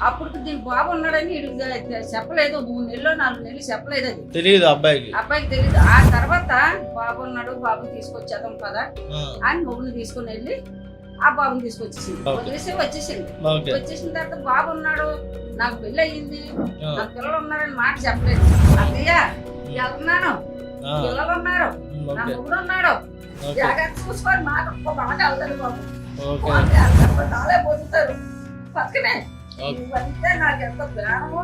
అప్పుడు దీని బాబు ఉన్నాడని ఈడికి చెప్పలేదు. 3 నెలలు 4 నెలలు చెప్పలేదు. అది తెలియదు అబ్బాయికి. అబ్బాయికి తెలియదు. ఆ తర్వాత బాబు ఉన్నాడు, బాబుని తీసుకొచ్చేద్దాం పదా అని మొగుని తీసుకుని వెళ్ళి ఆ బాబుని తీసుకొచ్చేసింది. వదిలేసి వచ్చేసింది. వచ్చేసిన తర్వాత బాబు ఉన్నాడు, నాకు పెళ్లి అయ్యింది, నాకు పిల్లలు ఉన్నారని మాట చెప్పలేదు. అత్తయ్య వెళ్తున్నాను, పిల్లలు ఉన్నారు, నా మొగుడు ఉన్నాడు, జాగ్రత్త చూసుకొని మాట ఒక్క మాట వెళ్తారు బాబు. నాలే పోతుంటారు పక్కనే. నువ్వంటే నాకు ఎంత ప్రాణమో,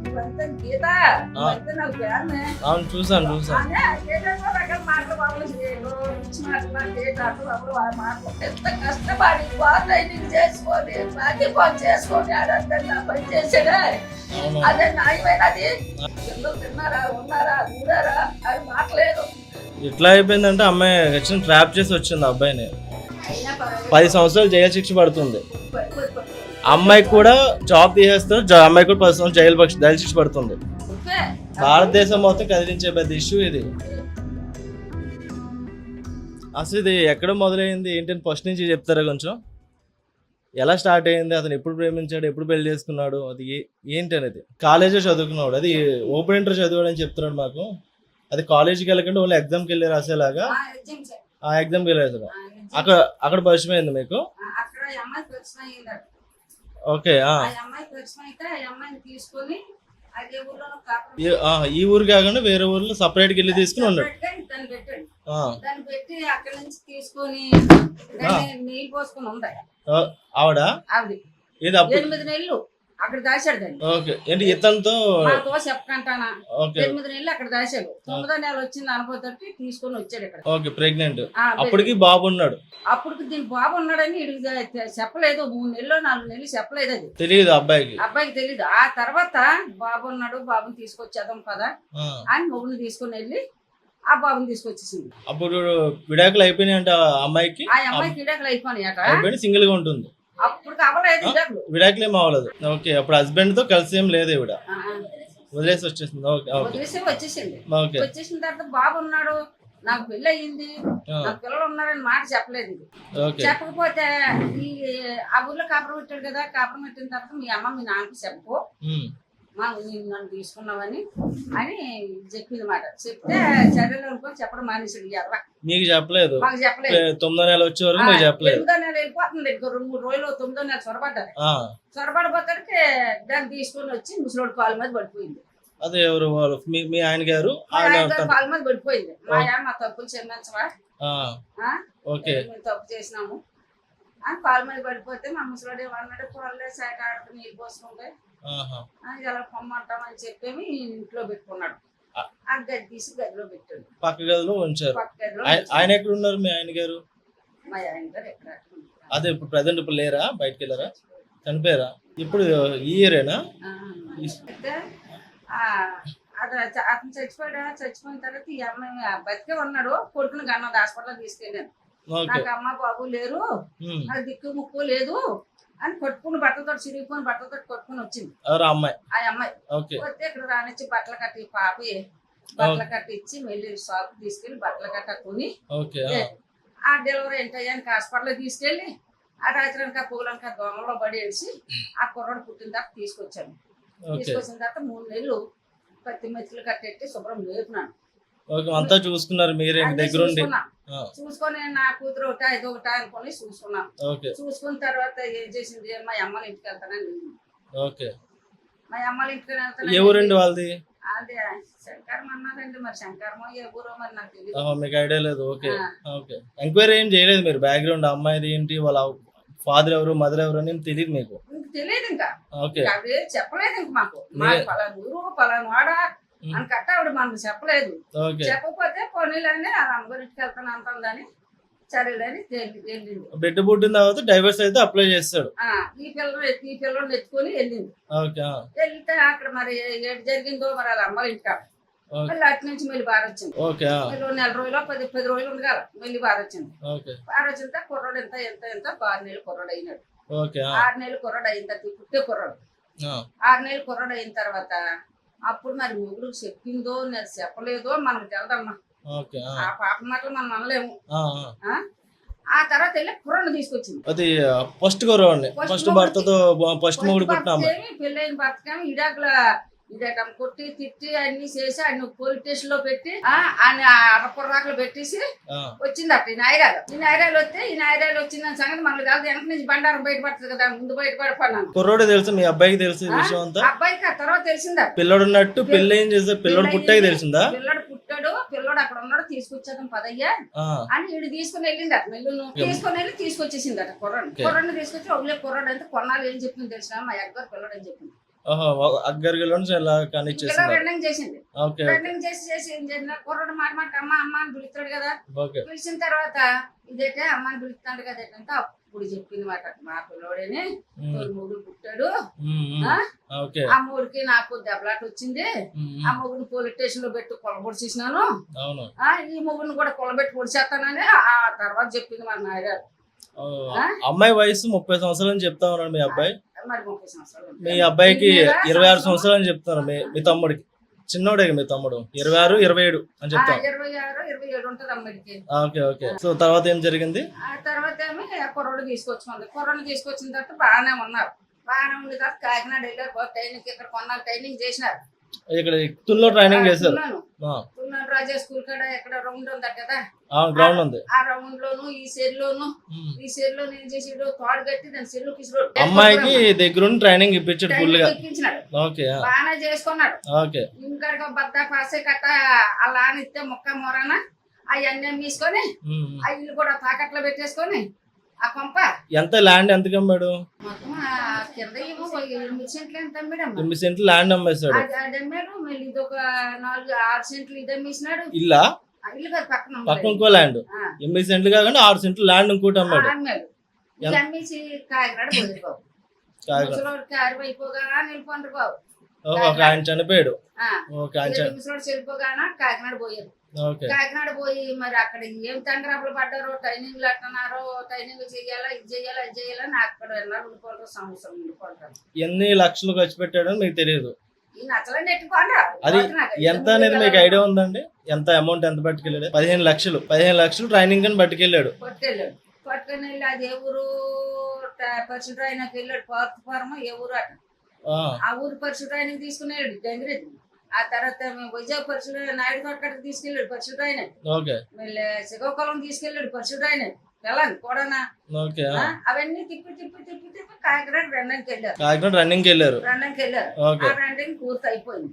నువ్వంటే గీత, నువ్వంటే నాకు ప్రాణమే. చూసాను మాటలు బాబు ఎంత కష్టపడి బాగా చేసుకొని బాకీ పని చేసుకొని ఆడంతా నా పని చేసాడే. అదే న్యాయమైనది. పిల్లలు తిన్నారా, ఉన్నారా, ఊరారా అది మాటలేదు. ఎట్లా అయిపోయిందంటే అమ్మాయి వచ్చిన ట్రాప్ చేసి వచ్చింది అబ్బాయిని. 10 సంవత్సరాలు జైలు శిక్ష పడుతుంది. అమ్మాయికి కూడా జాబ్ తీసేస్తారు, అమ్మాయి కూడా 10 సంవత్సరాలు జైలు శిక్ష పడుతుంది. భారతదేశం మొత్తం కదిలించే పెద్ద ఇష్యూ ఇది. అసలు ఇది ఎక్కడ మొదలైంది ఏంటని ఫస్ట్ నుంచి చెప్తారా కొంచెం? ఎలా స్టార్ట్ అయింది, అతను ఎప్పుడు ప్రేమించాడు, ఎప్పుడు పెళ్లి చేసుకున్నాడు, అది ఏంటి అనేది? కాలేజీ చదువుకున్నాడు, అది ఓపెన్ ఇంటర్ చదివాడు అని చెప్తున్నాడు మాకు. అది కాలేజీకి వెళ్ళకుండా ఓన్లీ ఎగ్జామ్కి వెళ్ళి రాసేలాగా ఆ ఎగ్జామ్కి వెళ్ళేసాడు. అక్కడ పరిచయం అయింది మీకు? ఓకే. ఈ ఊరు కాకుండా వేరే ఊర్లో సపరేట్గా వెళ్ళి తీసుకుని ఉన్నాడు. ఆవిడ 8 నెలలు అక్కడ దాచాడు దాన్ని. ఓకే. ఏంటి ఇతనితో చెప్పకంటానా 8 నెలలు అక్కడ దాచాడు. 9వ నెల వచ్చింది అనుభవతోటి తీసుకొని వచ్చాడు ఇక్కడ. ఓకే. ప్రెగ్నెంట్. అప్పటికి బాబు ఉన్నాడు. అప్పుడు దీని బాబు ఉన్నాడని ఈడికి చెప్పలేదు. 3 నెలలు 4 నెలలు చెప్పలేదు. అది తెలియదు అబ్బాయికి. అబ్బాయికి తెలియదు. ఆ తర్వాత బాబు ఉన్నాడు, బాబుని తీసుకొచ్చేద్దాం పదా అని మొగుని తీసుకుని వెళ్ళి ఆ బాబుని తీసుకొచ్చేసింది. అప్పుడు విడాకులు అయిపోయినాయి అంటే అమ్మాయికి. ఆ అమ్మాయికి విడాకులు అయిపోయినాయి. సింగిల్ గా ఉంటుంది. అప్పుడు అవ్వలేదు విడాకులు ఏం అవ్వలేదు. ఓకే. అప్పుడు హస్బెండ్ తో కలిసి ఏం లేదు, ఇవిడ వదిలేసి వచ్చేసింది. వదిలేసి వచ్చేసింది. వచ్చేసిన తర్వాత బాబు ఉన్నాడు, నాకు పెళ్లి అయ్యింది, నాకు పిల్లలు ఉన్నారని మాట చెప్పలేదు. చెప్పకపోతే ఆ ఊర్లో కాపురం పెట్టాడు కదా, కాపురం పెట్టిన తర్వాత మీ అమ్మ మీ నాన్నకి చెప్పు నన్ను తీసుకున్నావని అని చెప్పింది మాట. చెప్తే చర్యలు అనుకొని చెప్పడం మానేసాడు. ఎర్ర మీకు చెప్పలేదు. మాకు చెప్పలేదు. 9వ నెల వచ్చే వరకు మీకు చెప్పలేదు. 9వ నెల వెళ్ళిపోతుంది. 2-3 రోజులు 9వ నెల చొరబడ్డారు. చొరబడిపోతానికి దాన్ని తీసుకొని వచ్చి ముసలోడు కాలు మీద పడిపోయింది. అదే ఎవరు వాళ్ళు? మీ ఆయన గారు కాలు మీద పడిపోయింది. మా తప్పులు క్షమించవా, మేము తప్పు చేసినాము అని కాలు మీద పడిపోతే మా ముసలోడు ఏమన్నాడు, పొరలే సైట్ ఆడుతూ నీళ్ళు పోసుకుంటే ఎలా పొమ్మంటామని చెప్పేమి ఇంట్లో పెట్టుకున్నాడు. ఆ గది తీసి గదిలో పెట్టాడు. పక్క గదిలో ఉంచారు. ఆయన ఎక్కడ ఉన్నారు మీ ఆయన గారు? మా ఆయన గారు ఎక్కడ అదే ఇప్పుడు ప్రెసెంట్ ఇప్పుడు లేరా, బయటకు వెళ్ళారా, చనిపోయారా? ఇప్పుడు ఈ ఇయరేనా? అతను చచ్చిపోయిన తర్వాత ఈ అమ్మాయి బతికే ఉన్నాడు. కొడుకుని గన్నది హాస్పిటల్ తీసుకెళ్ళాను. నాకు అమ్మ బాబు లేరు, నాకు దిక్కు ముక్కు లేదు అని కొట్టుకుని బట్టలతో చిరిగిపోయిన బట్టలతో కొట్టుకుని వచ్చింది ఆ అమ్మాయి. వస్తే ఇక్కడ రానిచ్చి బట్టలు కట్టి పాపి బట్టలు కట్టి ఇచ్చి మళ్ళీ షాప్ తీసుకెళ్లి బట్టలు కట్ట కొని ఆ డెలివరీ ఏంటయ్యానికి హాస్పిటల్ తీసుకెళ్లి ఆ రాత్రిక పూలక దొంగలో పడి వేసి ఆ కుర్రాడు పుట్టిన తర్వాత తీసుకొచ్చాను. తీసుకొచ్చిన తర్వాత 3 నెలలు పత్తి మెతులు కట్టెట్టి శుభ్రం లేపునాను. అంతా చూసుకున్నారు మీరే దగ్గర చూసుకొని నా కూతురు ఒకటా ఇదొకటా అనుకుని చూసుకున్నాను. చూసుకున్న తర్వాత ఏం చేసింది, మా అమ్మల ఇంటికి వెళ్తానని. మా అమ్మల ఇంటికి వెళ్తాను. ఎవరండి వాళ్ళది? అదే శంకరం అన్నదండి. మరి శంకరమో ఏ ఊరో మరి నాకు తెలియదు. మీకు ఐడియా లేదు. ఓకే. ఎంక్వైరీ ఏం చేయలేదు మీరు? బ్యాక్గ్రౌండ్ అమ్మాయిది ఏంటి, వాళ్ళ ఫాదర్ ఎవరు, మదర్ ఎవరు అని తెలియదు మీకు? తెలియదు. ఇంకా అవి చెప్పలేదు. ఇంక మాకు పలానా ఊరు పలానా వాడ అని కట్ట ఆవిడ మనకు చెప్పలేదు. చెప్పకపోతే పోనీలని ఆ అమ్మగారింటికి వెళ్తాను అంటుందని సరేలేని వెళ్ళింది. బిడ్డ పుట్టిన తర్వాత డైవర్స్ అయితే అప్లై చేస్తాడు. ఈ పిల్లలు ఎత్తుకొని వెళ్ళింది. వెళ్తే అక్కడ మరి ఏడు జరిగిందో మరి వాళ్ళ అమ్మల ఇంటికాడ మళ్ళీ అటు నుంచి మళ్ళీ బార వచ్చింది. 9 రోజులు 10 రోజులు ఉంది కదా మళ్ళీ బార వచ్చింది. బార వచ్చిన కుర్రాడు ఎంత 6 నెలలు కుర్రాడు అయినాడు. 6 నెలలు కుర్రాడు అయిన తర్వాత పుట్టే కుర్రాడు 6 నెలలు కుర్రాడు అయిన తర్వాత అప్పుడు మరి మొగుడు చెప్పిందో చెప్పలేదో మనకు తెలదమ్మా. ఆ పాప మాటలు మనం అనలేము. ఆ తర్వాత వెళ్ళి కుర్రను తీసుకొచ్చింది. అది ఫస్ట్ గౌరవాన్ని ఫస్ట్ భర్తతో ఫస్ట్ మొగుడు పుట్టిన అమ్మాయి. పెళ్ళైన భర్తకేమో ఇడాకుల ఇదేటం కొట్టి తిట్టి అన్ని చేసి ఆయన పోలీస్ స్టేషన్ లో పెట్టి ఆయన అరకుర్రాకులు పెట్టేసి వచ్చిందట ఈ నాయరాలు వస్తే ఈ నాయరాలు వచ్చిన సంగతి మనకు కాదు. వెనక నుంచి బండారం బయటపడుతుంది కదా, ముందు బయటపడిపోయినాను. కుర్రోడే తెలుసు మీ అబ్బాయికి తెలిసి విషయం అంతా? అబ్బాయికి ఆ తర్వాత తెలిసిందా పిల్లడు ఉన్నట్టు పెళ్లి ఏం చేస్తే పిల్లడు పుట్టాక తెలిసిందా? పిల్లడు పుట్టాడు, పిల్లడు అక్కడ ఉన్నాడు, తీసుకొచ్చాక పదయ్యా అని వీడు తీసుకుని వెళ్ళిందట. మెల్లును తీసుకుని వెళ్ళి తీసుకొచ్చేసిందట కుర్రని తీసుకొచ్చి ఒకలే కుర్రాడు అంటే కొన్నాళ్ళు ఏం చెప్పింది తెలిసిన మా అగ్గర్ పిల్లడు అని చెప్పింది. రన్నింగ్ చేసింది. రన్నింగ్ చేసి ఏం చేసిన కుర్రాడు మాట అమ్మ అమ్మ అని పిలుస్తాడు కదా. పిలిచిన తర్వాత ఇదేంటే అమ్మని పిలుస్తాడు కదా అంటే అప్పుడు చెప్పింది మాట మా పిల్లోడేని మూడు పుట్టాడు, ఆ మూడికి నాకు దెబ్బలాట వచ్చింది, ఆ మొగుడిని పోలీస్ స్టేషన్ లో పెట్టి కొలబొడిచేసినాను, ఈ మొగుడిని కూడా కొలబెట్టి పొడిచేస్తానని ఆ తర్వాత చెప్పింది మా నాయగారు. అమ్మాయి వయసు 30 సంవత్సరాలు అని చెప్తా ఉన్నాడు మీ అబ్బాయి. మరి 30 సంవత్సరాలు. మీ అబ్బాయికి 26 సంవత్సరాలు అని చెప్తాను. మీ తమ్ముడికి చిన్నోడే మీ తమ్ముడు 26, 27 అని చెప్తాను. 26, 27 ఉంటది అమ్మాయికి. ఓకే. సో తర్వాత ఏం జరిగింది? ఆ తర్వాత ఏమో కుర్రోడు తీసుకొచ్చుకుంది. కుర్రోడు తీసుకొచ్చిన తర్వాత బాగానే ఉన్నారు. బాగానే ఉండి తర్వాత కాకినాడ వెళ్ళారు. ట్రైనింగ్ ఇక్కడ కొన్నాళ్ళు ట్రైనింగ్ చేసినారు. ఇక్కడ తుల్లో ట్రైనింగ్ చేశారు. రాజా స్కూల్ కాడ ఎక్కడ రౌండ్ ఉంది కదా, గ్రౌండ్ ఉంది. ఆ రౌండ్ లోను ఈ సెల్లోను ఏం చేసాడు, తాడు కట్టి దాని సెల్లు కిసిరాడు. అమ్మాయికి దగ్గరుండి ట్రైనింగ్ ఇప్పించాడు ఫుల్ గా. బాగానే చేసుకున్నాడు. ఇంకా బద్ద పాసే కట్ట అలా అని ఇస్తే మొక్క మొరాన అవన్నీ తీసుకొని ఆ ఇల్లు కూడా తాకట్లో పెట్టేసుకొని ఆ పంప ఎంత ల్యాండ్ ఎంత కమ్మాడు? మొత్తం కింద 8 సెంట్లు ఎంత అమ్మాడు? 8 సెంట్లు ల్యాండ్ అమ్మేశాడు. అది అమ్మాడు. మళ్ళీ ఇది ఒక 4-6 సెంట్లు ఇది అమ్మేసినాడు. ఇల్లా? ఇల్లు కాదు, పక్కన ఇంకో ల్యాండ్ 8 సెంట్లు కాకుండా 6 సెంట్లు ల్యాండ్ ఇంకోటి అమ్మాడు. ఇది అమ్మేసి కాకినాడ పోయింది బాబు. కారు అయిపోగా నిలిపోండి బాబు. ఆయన చనిపోయాడు. చెడిపోగానా కాకినాడ పోయారు. కాకినాడ పోయి మరి అక్కడ ఏం తండ్రాపులు పడ్డారో, ట్రైనింగ్లు అట్టన్నారో, ట్రైనింగ్ చెయ్యాలా ఇది చెయ్యాలా అది చెయ్యాలని అక్కడ ఎన్నాళ్ళు ఉండిపోతారు, సంవత్సరం ఉండిపోతారు. ఎన్ని లక్షలు ఖర్చు పెట్టాడని మీకు తెలియదు. ఈ నచ్చలే నెట్టుకోండి. అది ఎంత అనేది మీకు ఐడియా ఉందండి? ఎంత అమౌంట్ ఎంత పట్టుకెళ్ళాడు? 15 లక్షలు ట్రైనింగ్ అని పట్టుకెళ్ళాడు. పట్టుకుని వెళ్ళి అది ఏ ఊరు పరిశుద్ధ ట్రైనింగ్కి వెళ్ళాడు. పార్క్ ఏ ఊరు అట, ఆ ఊరు పరిశుద్ధ ట్రైనింగ్ తీసుకునేవాడు గంగిరెడ్డి. ఆ తర్వాత వైజాగ్ పరిశుద్ధ నాయుడు తోటకాడికి తీసుకెళ్ళాడు పరిశుద్ధ ఆయన. మళ్ళీ శ్రీకాకుళం తీసుకెళ్ళాడు పరిశుద్ధ ఆయన. వెళ్ళండి కూడా అవన్నీ తిప్పి కాకినాడ రన్నింగ్కి వెళ్ళారు. ఆ రన్నింగ్ పూర్తి అయిపోయింది.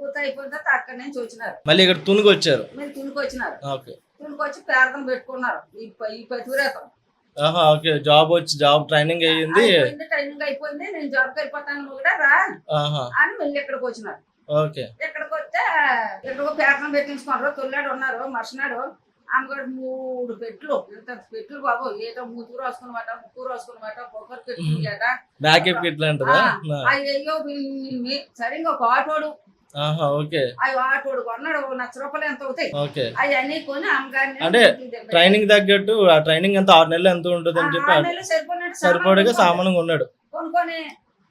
పూర్తి అయిపోయిన తర్వాత అక్కడి నుంచి వచ్చినారు. మళ్ళీ ఇక్కడ తునికి వచ్చినారు. తునికి ప్రార్థన పెట్టుకున్నారు. ఈ పతిరేతం జాబ్ ట్రైనింగ్ అయ్యింది. ట్రైనింగ్ అయిపోయింది. నేను జాబ్కి వెళ్ళిపోతాను కూడా రా అని మళ్ళీ ఇక్కడికి వచ్చినారు. ఇక్కడికి వస్తే ఎక్కడికో పేటను పెట్టించుకున్నారు. తొలినాడు ఉన్నారు. మర్చినాడు అమ్మగారు 3 పెట్లు. ఎంత పెట్లు బాబు, ఏదో మూతుకు రాసుకున్నమాట, ముక్కు రాసుకున్నమాట, పొగరు పెట్టుకుంటాట. అయ్యో సరిగ్గా ఒక ఆటోడు ఆటోడు కొన్నాడు. 1 లక్ష రూపాయలు ఎంత అవుతాయి. అవన్నీ కొని అమ్మగారిని అంటే ట్రైనింగ్ తగ్గట్టు ఆ ట్రైనింగ్ ఎంత 6 నెలలు ఎంత ఉంటుంది అని చెప్పి సరిపడగా సామాన్యంగా ఉన్నాడు. కొనుక్కొని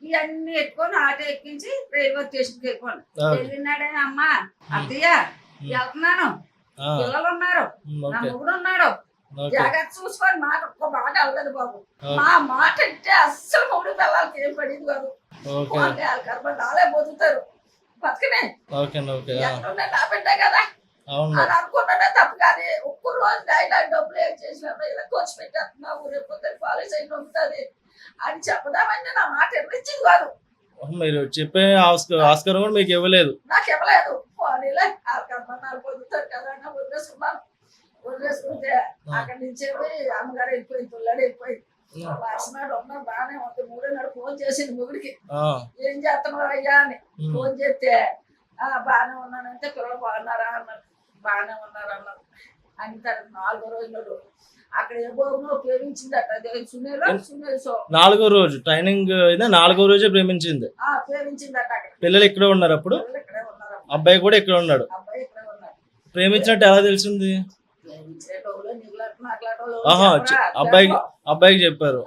ఇవన్నీ ఎత్తుకొని ఆటో ఎక్కించి రైల్వే స్టేషన్కి వెళ్ళిపోండి. వెళ్ళినాడే అమ్మ అత్తయ్య వెళ్తున్నాను, పిల్లలు ఉన్నారు, నా మొగుడు ఉన్నాడు, జాగ్రత్త చూసుకొని మాట ఒక్క మాట అవ్వలేదు బాబు. మా మాట అంటే అస్సలు మొగుడు పిల్లలకి ఏం పడింది బాబు. నాలే బతుకుతారు బతుకునే నా బిడ్డ కదా అని అనుకున్నానే తప్ప. కానీ ఒక్క రోజు అయినా డబ్బులు ఏం చేసినా ఇలా ఖర్చు పెట్టేస్తున్నావు, రేపు కాలేజ్ అయిన ఉంటుంది అని చెప్పదామని నా మాట ఎన్నిచ్చింది కాదు. మీరు చెప్పే ఆస్కారం కూడా మీకు ఇవ్వలేదు. నాకు ఇవ్వలేదు. పోనీలే ఆల్కర్మన్నాలు పొందుతారు కదా అని వదిలేసుకున్నాను. వదిలేసుకుంటే అక్కడి నుంచి అమ్మగారు వెళ్ళిపోయింది, తొల్లాడు వెళ్ళిపోయింది. వాసనాడు ఉన్నా బాగానే ఉంది. 3 నాడు ఫోన్ చేసింది మొగుడికి, ఏం చేస్తున్నారు అయ్యా అని. ఫోన్ చేస్తే బాగానే ఉన్నానంటే పిల్లలు బాగున్నారా అన్నారు. బాగానే ఉన్నారు అన్నారు. అంటారు 4వ రోజు అక్కడ ఏ బాబునో ప్రేమించిందట. నాలుగో రోజు ట్రైనింగ్ 4వ రోజే ప్రేమించింది. ప్రేమించిందట. అక్కడ పిల్లలు ఇక్కడే ఉన్నారు. అప్పుడు అబ్బాయి కూడా ఇక్కడ ఉన్నాడు. ప్రేమించినట్టు ఎలా తెలిసింది? అబ్బాయికి చెప్పారు.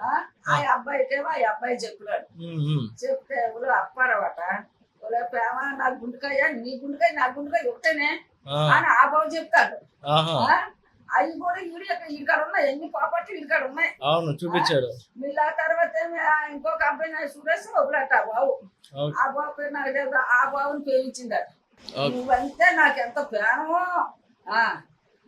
అబ్బాయి చెప్పాడు. చెప్తే అప్పారవట ప్రేమ నా గుండెకాయ నీ గుండెకాయ నా గుండెకాయ ఒకటేనే అని ఆ బాబు చెప్తాడు. అవి కూడా ఈడికాడ ఉన్నాయి, ఎన్ని ప్రాపర్టీ ఈడికాడ ఉన్నాయి. అవును చూపించాడు. మళ్ళీ ఆ తర్వాత ఇంకొక అబ్బాయి నా సురేష్ ఒకలాట ఆ బాబు, ఓకే. ఆ బాబు పేరు నాకు తెలుసు, ఆ బాబుని పేయించిందట. ఓకే. నువ్వంటే నాకు ఎంత ప్రేమో,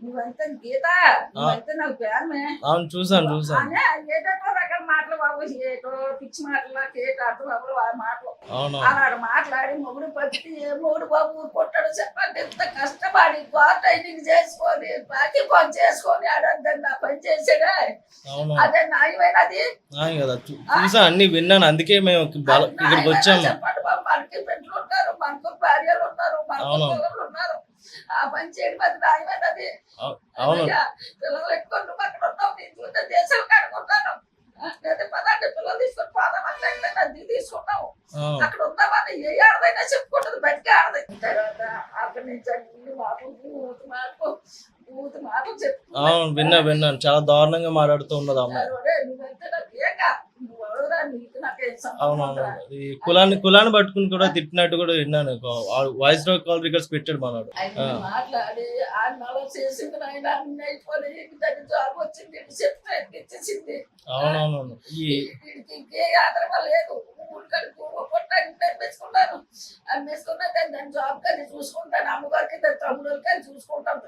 నువ్వంటే గీత, నువ్వంటే నాకు ప్రేమే అవును చూసాను అని ఏటో రకాల మాటలు బాబు, ఏటో పిచ్చి మాటలు, ఏటో అర్థం బాబు ఆ మాటలు అవును అలాంటి మాట్లాడి మొగుడు పట్టి ఏ మొగుడు బాబు కొట్టాడు చెప్పండి. ఎంత కష్టపడి క్వార్టైనింగ్ చేసుకొని బాకీ పని చేసుకొని ఆడద్దని నా పని చేసాడే, అవును అదే న్యాయమైనది కదా. చూసా, అన్ని విన్నాను, అందుకే మేము ఇక్కడికి వచ్చాము. చెప్పండి బాబు. మనకి పెట్టులు ఉంటారు, మనకు భార్యలు ఉన్నారు, మనకు పిల్లలు ఉన్నారు, ఆ పని చేయడం అది న్యాయమైనది. అవును పిల్లలు ఎక్కువ నువ్వు అక్కడ ఉన్నావు, నేను చూస్తే దేశాలు కనుకుంటాను, లేదా పదండి పిల్లలు తీసుకొని పాదాలు తీసుకున్నావు, అక్కడ ఉందామని ఏ ఆడదైనా చెప్పుకుంటుంది, బయటకి ఆడదు. తర్వాత అక్కడి నుంచి అన్ని మాటలు పూత మాటలు చెప్పుకుంటా. అవును విన్నాను, చాలా దారుణంగా మాట్లాడుతూ ఉన్నది అమ్మాయి. నువ్వంటే నాకు ఏగా, నువ్వు ఎవరురా, నీకు నాకేం సంబంధం అవునవును, ఉందిరా? ఈ కులాన్ని పట్టుకుని కూడా తిట్టినట్టు కూడా విన్నాను. వాయిస్ కాల్ రికార్డ్స్ పెట్టాడు మనోడు. ఆయన మాట్లాడి ఆ నెల చేసింది నాయన, అన్ని అయిపోయి దాని జాబ్ వచ్చింది, చెప్తే ఇచ్చేసింది. అవునవును వీడికి ఇంకే ఆదరణ లేదు. ఊరికడుకు పొట్టానికి అమ్మేసుకున్నాను, అమ్మేసుకున్నా దాని జాబ్ కానీ చూసుకుంటాను, అమ్మగారికి దాని తమ్ముడు కానీ చూసుకుంటాను.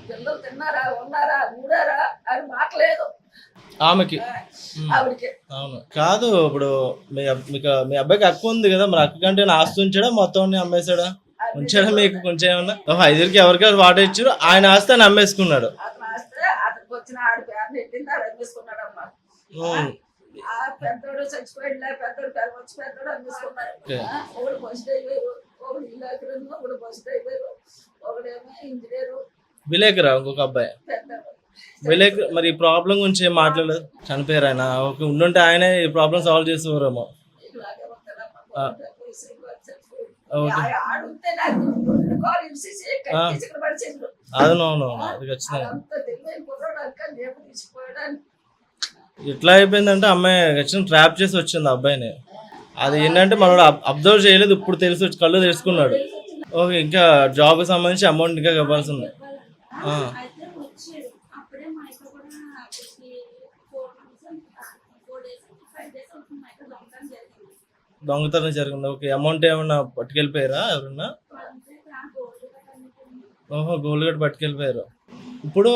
పిల్లలు తిన్నారా, ఉన్నారా, ఊడారా అని మాటలేదు ఆమెకి. ఆవిడకి. అవును కాదు, ఇప్పుడు మీ అబ్బాయికి అక్క ఉంది కదా, మరి అక్క కంటే ఆస్తి ఉంచాడా, మొత్తం అమ్మేశాడా, ఉంచాడా మీకు కొంచెం ఏమన్నా? ఐదుగురికి ఎవరికారు వాట ఇచ్చారు, ఆయన ఆస్తి అని అమ్మేసుకున్నాడు. అతను ఆస్తే అతనికి వచ్చిన ఆడి పేరు పెట్టింది, అది అమ్మేసుకున్నాడు అమ్మా. ఆ పెద్దోడు చచ్చిపోయింది, పెద్దోడు పేరు వచ్చి పెద్దోడు అమ్మేసుకున్నాడు. ఒకడు ఫస్ట్ అయిపోయారు, ఒకడు ఇల్లు, ఒకడు ఫస్ట్ అయిపోయారు, ఒకడేమో ఇంజనీరు. విలేకరా ఇంకొక అబ్బాయి విలేకర్. మరి ఈ ప్రాబ్లం గురించి ఏం మాట్లాడలేదు, చనిపోయారు ఆయన. ఓకే, ఉండుంటే ఆయనే ఈ ప్రాబ్లం సాల్వ్ చేసేవారేమో. అవునవును, అది ఖచ్చితంగా. ఎట్లా అయిపోయిందంటే అమ్మాయి ఖచ్చితంగా ట్రాప్ చేసి వచ్చింది అబ్బాయిని. అది ఏంటంటే మనోడు అబ్జర్వ్ చేయలేదు, ఇప్పుడు తెలిసి కళ్ళు తెలుసుకున్నాడు. ఓకే, ఇంకా జాబ్ కి సంబంధించి అమౌంట్ ఇంకా ఇవ్వాల్సి ఉంది. దొంగతనం జరిగింది. ఓకే, అమౌంట్ ఏమన్నా పట్టుకెళ్ళిపోయారా ఎవరన్నా? ఓహో, గోల్డ్ గట్ట పట్టుకెళ్ళిపోయారు. ఇప్పుడు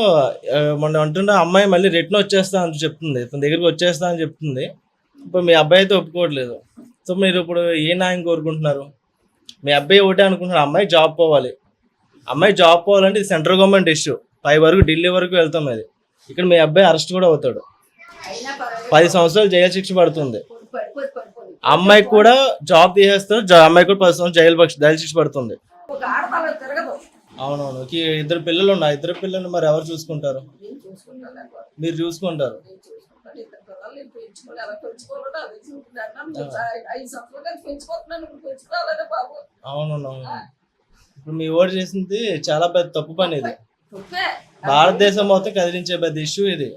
మొన్న అంటున్న అమ్మాయి మళ్ళీ రిటర్న్ వచ్చేస్తా అని చెప్తుంది, తన దగ్గరికి వచ్చేస్తా అని చెప్తుంది. ఇప్పుడు మీ అబ్బాయి అయితే ఒప్పుకోవట్లేదు. సో మీరు ఇప్పుడు ఏ న్యాయం కోరుకుంటున్నారు? మీ అబ్బాయి ఒకటే అనుకుంటున్నారు, అమ్మాయి జాబ్ పోవాలి. అమ్మాయి జాబ్ పోవాలంటే ఇది సెంట్రల్ గవర్నమెంట్ ఇష్యూ, పై వరకు ఢిల్లీ వరకు వెళ్తాం. అది ఇక్కడ మీ అబ్బాయి అరెస్ట్ కూడా అవుతాడు, 10 సంవత్సరాలు జైలు శిక్ష పడుతుంది. అమ్మాయికి కూడా జాబ్ తీసేస్తారు, అమ్మాయి కూడా 10 సంవత్సరాలు జైలు శిక్ష పడుతుంది. అవునవును, ఇద్దరు పిల్లలు ఉన్నారు, ఇద్దరు పిల్లలు మరి ఎవరు చూసుకుంటారు? మీరు చూసుకుంటారు. అవునవును, ఇప్పుడు మీ ఓటు చేసింది చాలా పెద్ద తప్పు పని. ఇది భారతదేశం మొత్తం కదిలించే పెద్ద ఇష్యూ ఇది.